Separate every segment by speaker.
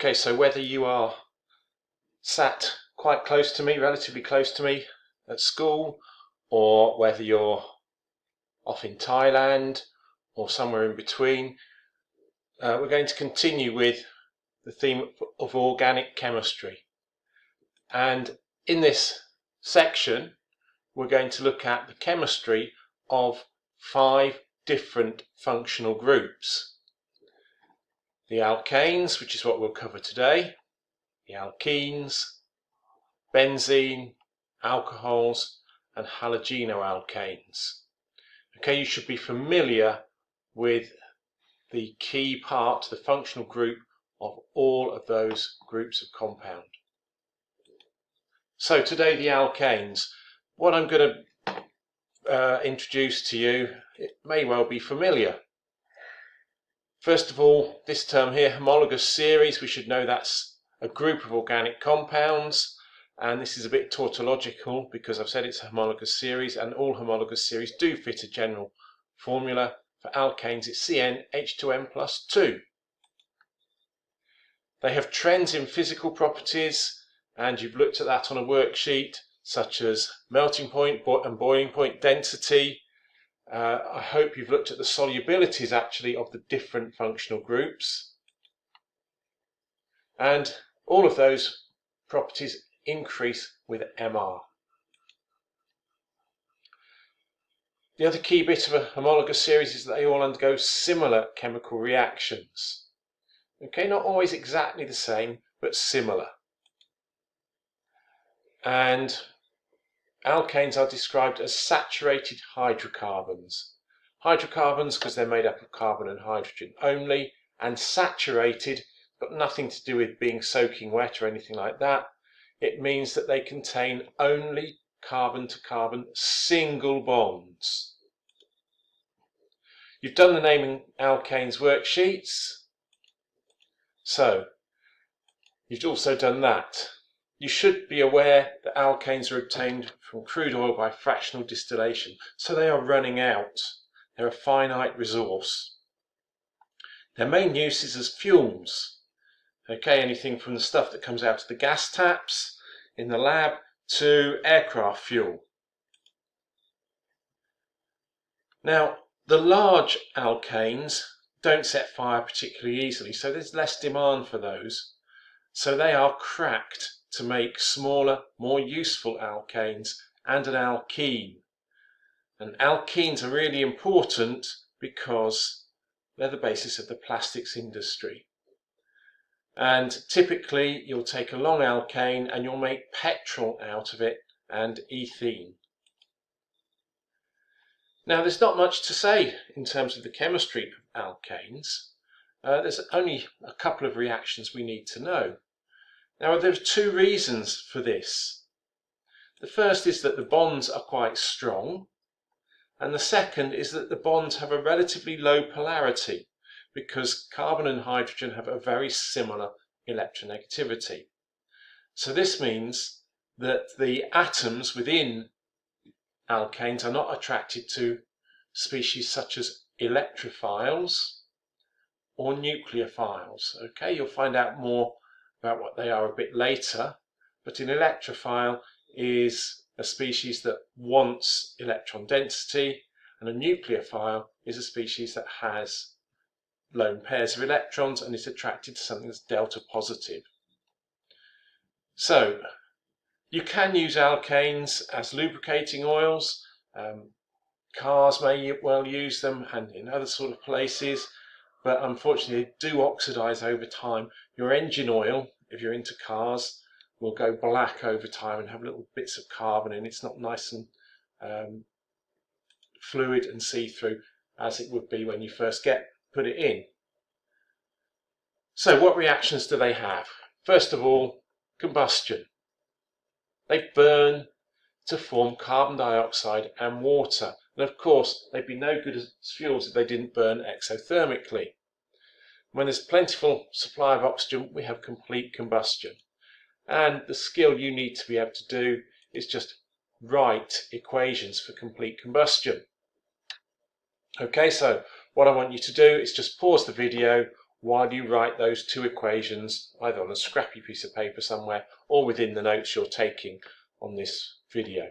Speaker 1: Okay, so whether you are sat quite close to me, relatively close to me at school, or whether you're off in Thailand or somewhere in between, we're going to continue with the theme of organic chemistry. And in this section, we're going to look at the chemistry of 5 different functional groups. The alkanes, which is what we'll cover today, the alkenes, benzene, alcohols, and halogenoalkanes. Okay, you should be familiar with the key part, the functional group of all of those groups of compound. So today the alkanes. What I'm going to introduce to you, it may well be familiar. First of all, this term here, homologous series, we should know that's a group of organic compounds, and this is a bit tautological because I've said it's a homologous series, and all homologous series do fit a general formula. For alkanes it's CnH2n+2. They have trends in physical properties, and you've looked at that on a worksheet, such as melting point and boiling point density. I hope you've looked at the solubilities actually of the different functional groups, and all of those properties increase with Mr. The other key bit of a homologous series is that they all undergo similar chemical reactions. Okay, not always exactly the same, but similar. And alkanes are described as saturated hydrocarbons. Hydrocarbons because they're made up of carbon and hydrogen only, and saturated, got nothing to do with being soaking wet or anything like that. It means that they contain only carbon to carbon single bonds. You've done the naming alkanes worksheets, so you've also done that. You should be aware that alkanes are obtained from crude oil by fractional distillation, so they are running out. They're a finite resource. Their main use is as fuels. Okay, anything from the stuff that comes out of the gas taps in the lab to aircraft fuel. Now, the large alkanes don't set fire particularly easily, so there's less demand for those. So they are cracked to make smaller, more useful alkanes and an alkene. And alkenes are really important because they're the basis of the plastics industry. And typically you'll take a long alkane and you'll make petrol out of it and ethene. Now there's not much to say in terms of the chemistry of alkanes. There's only a couple of reactions we need to know. Now there are 2 reasons for this. The first is that the bonds are quite strong, and the second is that the bonds have a relatively low polarity because carbon and hydrogen have a very similar electronegativity. So this means that the atoms within alkanes are not attracted to species such as electrophiles or nucleophiles. Okay, you'll find out more about what they are a bit later, but an electrophile is a species that wants electron density, and a nucleophile is a species that has lone pairs of electrons and is attracted to something that's delta positive. So you can use alkanes as lubricating oils. Cars may well use them, and in other sort of places, but unfortunately they do oxidize over time. Your engine oil, if you're into cars, will go black over time and have little bits of carbon in it. It's not nice and fluid and see-through as it would be when you first put it in. So what reactions do they have? First of all, combustion. They burn to form carbon dioxide and water. And of course, they'd be no good as fuels if they didn't burn exothermically. When there's plentiful supply of oxygen, we have complete combustion. And the skill you need to be able to do is just write equations for complete combustion. Okay, so what I want you to do is just pause the video while you write those two equations either on a scrappy piece of paper somewhere or within the notes you're taking on this video.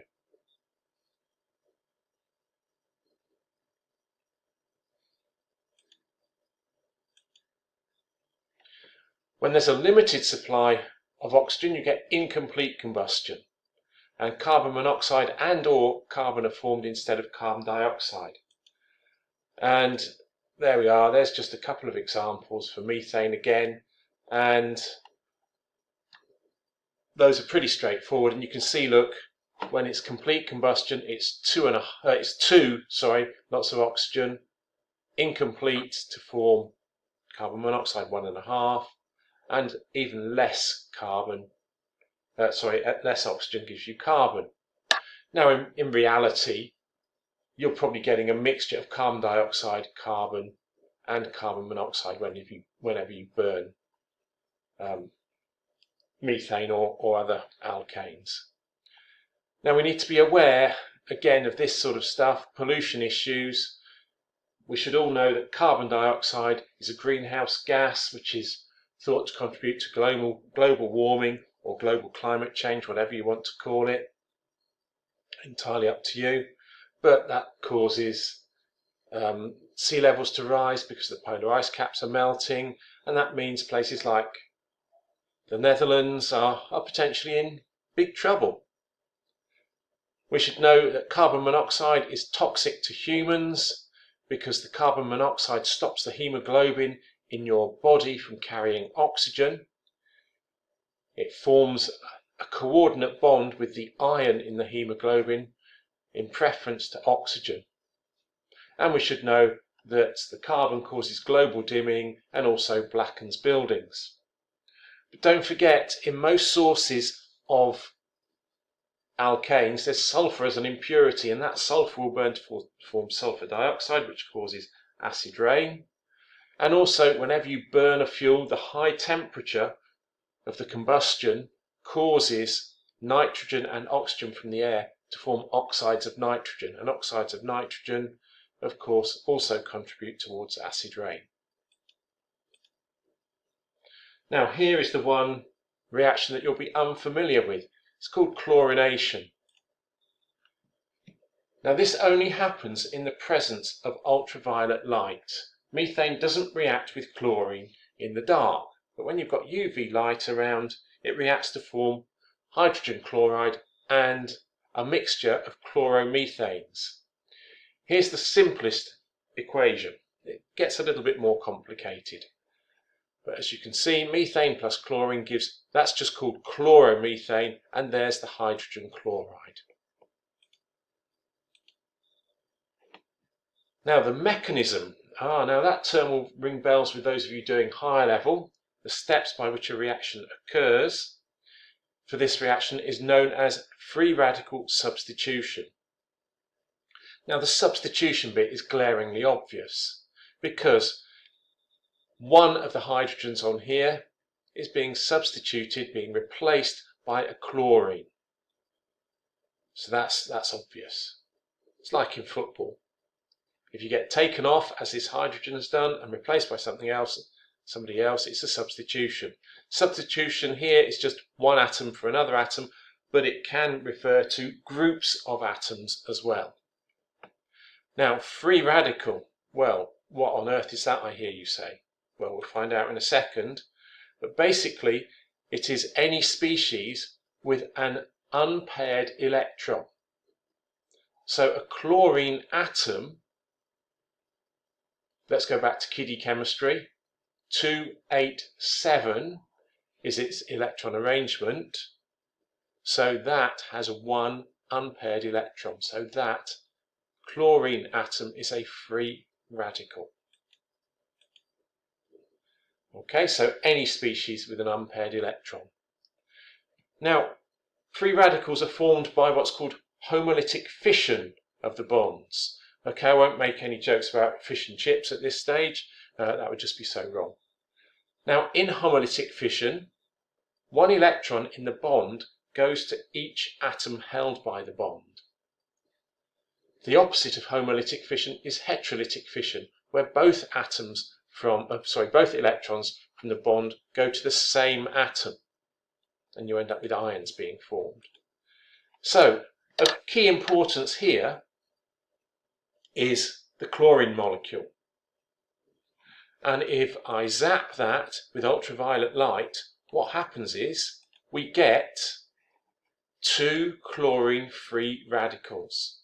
Speaker 1: When there's a limited supply of oxygen, you get incomplete combustion, and carbon monoxide and or carbon are formed instead of carbon dioxide. And there we are, there's just a couple of examples for methane again, and those are pretty straightforward. And you can see, look, when it's complete combustion, it's two, lots of oxygen, incomplete to form carbon monoxide 1.5, and even less less oxygen gives you carbon. Now, in reality, you're probably getting a mixture of carbon dioxide, carbon, and carbon monoxide whenever you burn methane or other alkanes. Now, we need to be aware, again, of this sort of stuff, pollution issues. We should all know that carbon dioxide is a greenhouse gas which is thought to contribute to global warming or global climate change, whatever you want to call it. Entirely up to you. But that causes sea levels to rise because the polar ice caps are melting, and that means places like the Netherlands are potentially in big trouble. We should know that carbon monoxide is toxic to humans because the carbon monoxide stops the hemoglobin in your body from carrying oxygen. It forms a coordinate bond with the iron in the hemoglobin in preference to oxygen. And we should know that the carbon causes global dimming and also blackens buildings. But don't forget, in most sources of alkanes, there's sulfur as an impurity, and that sulfur will burn to form sulfur dioxide, which causes acid rain. And also, whenever you burn a fuel, the high temperature of the combustion causes nitrogen and oxygen from the air to form oxides of nitrogen, and oxides of nitrogen, of course, also contribute towards acid rain. Now, here is the one reaction that you'll be unfamiliar with. It's called chlorination. Now, this only happens in the presence of ultraviolet light. Methane doesn't react with chlorine in the dark, but when you've got UV light around, it reacts to form hydrogen chloride and a mixture of chloromethanes. Here's the simplest equation. It gets a little bit more complicated. But as you can see, methane plus chlorine gives, that's just called chloromethane, and there's the hydrogen chloride. Now the mechanism, now that term will ring bells with those of you doing higher level. The steps by which a reaction occurs for this reaction is known as free radical substitution. Now the substitution bit is glaringly obvious because one of the hydrogens on here is being substituted, being replaced by a chlorine. So that's obvious. It's like in football. If you get taken off, as this hydrogen has done, and replaced by somebody else, it's a substitution. Substitution here is just one atom for another atom, but it can refer to groups of atoms as well. Now, free radical, well, what on earth is that, I hear you say? Well, we'll find out in a second. But basically, it is any species with an unpaired electron. So a chlorine atom, let's go back to kiddie chemistry, 287 is its electron arrangement. So that has one unpaired electron. So that chlorine atom is a free radical. Okay, so any species with an unpaired electron. Now, free radicals are formed by what's called homolytic fission of the bonds. Okay, I won't make any jokes about fish and chips at this stage. That would just be so wrong. Now, in homolytic fission, one electron in the bond goes to each atom held by the bond. The opposite of homolytic fission is heterolytic fission, where both atoms from, both electrons from the bond go to the same atom, and you end up with ions being formed. So, of key importance here is the chlorine molecule. And if I zap that with ultraviolet light, what happens is we get 2 chlorine free radicals.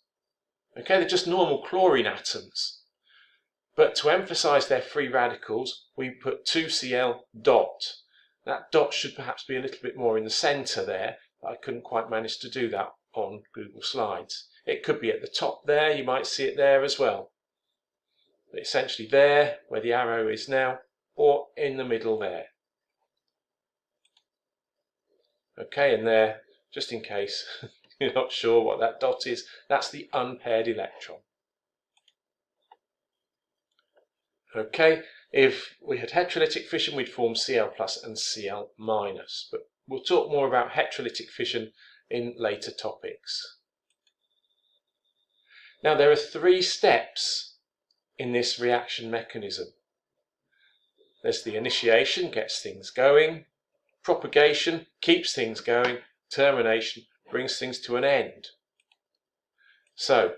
Speaker 1: Okay, they're just normal chlorine atoms. But to emphasize their free radicals, we put 2Cl dot. That dot should perhaps be a little bit more in the center there, but I couldn't quite manage to do that on Google Slides. It could be at the top there, you might see it there as well. But essentially there, where the arrow is now, or in the middle there. Okay, and there, just in case you're not sure what that dot is, that's the unpaired electron. Okay, if we had heterolytic fission, we'd form Cl plus and Cl minus, but we'll talk more about heterolytic fission in later topics. Now, there are 3 steps in this reaction mechanism. There's the initiation, gets things going; propagation, keeps things going; termination, brings things to an end. So,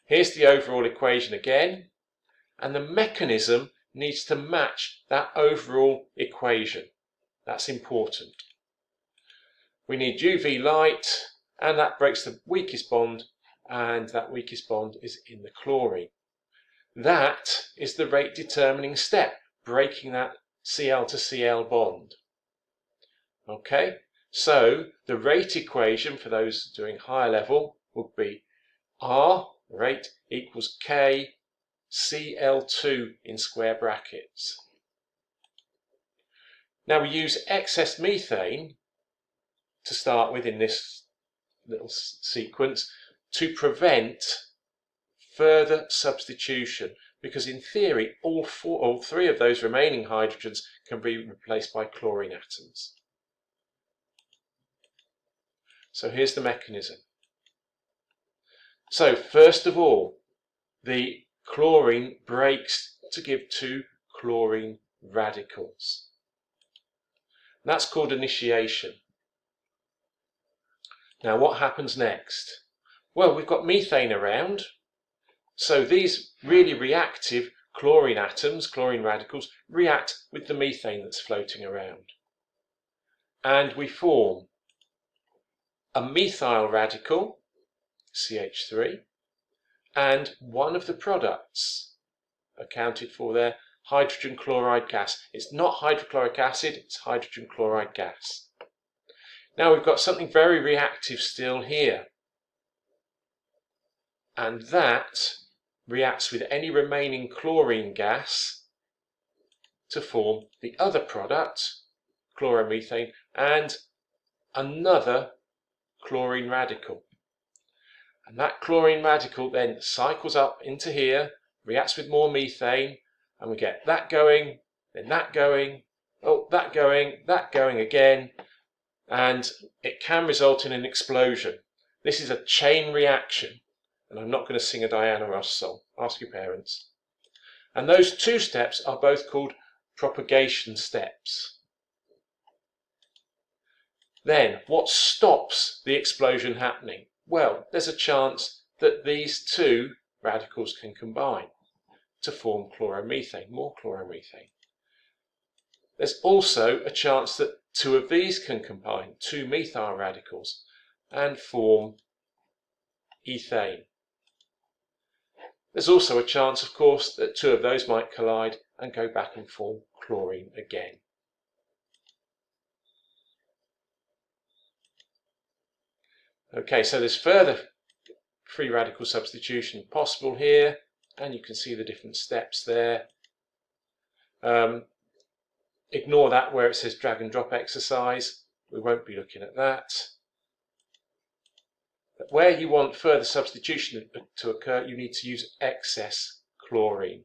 Speaker 1: here's the overall equation again, and the mechanism needs to match that overall equation. That's important. We need UV light, and that breaks the weakest bond, and that weakest bond is in the chlorine. That is the rate determining step, breaking that Cl to Cl bond. Okay, so the rate equation for those doing higher level would be R rate equals K Cl2 in square brackets. Now we use excess methane to start with in this little sequence to prevent further substitution, because in theory all 3 of those remaining hydrogens can be replaced by chlorine atoms. So here's the mechanism. So first of all, the chlorine breaks to give 2 chlorine radicals. That's called initiation. Now what happens next? Well, we've got methane around, so these really reactive chlorine atoms, chlorine radicals, react with the methane that's floating around. And we form a methyl radical, CH3, and one of the products accounted for there, hydrogen chloride gas. It's not hydrochloric acid, it's hydrogen chloride gas. Now we've got something very reactive still here, and that reacts with any remaining chlorine gas to form the other product, chloromethane, and another chlorine radical. And that chlorine radical then cycles up into here, reacts with more methane, and we get that going, then that going, oh, that going again, and it can result in an explosion. This is a chain reaction, and I'm not going to sing a Diana Ross song. Ask your parents. And those 2 steps are both called propagation steps. Then, what stops the explosion happening? Well, there's a chance that these 2 radicals can combine to form chloromethane, more chloromethane. There's also a chance that 2 of these can combine, 2 methyl radicals, and form ethane. There's also a chance, of course, that 2 of those might collide and go back and form chlorine again. Okay, so there's further free radical substitution possible here, and you can see the different steps there. Ignore that where it says drag and drop exercise. We won't be looking at that. But where you want further substitution to occur, you need to use excess chlorine.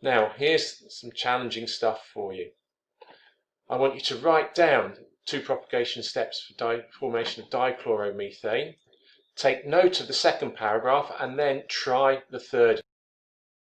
Speaker 1: Now, here's some challenging stuff for you. I want you to write down 2 propagation steps for formation of dichloromethane. take note of the second paragraph and then try the third.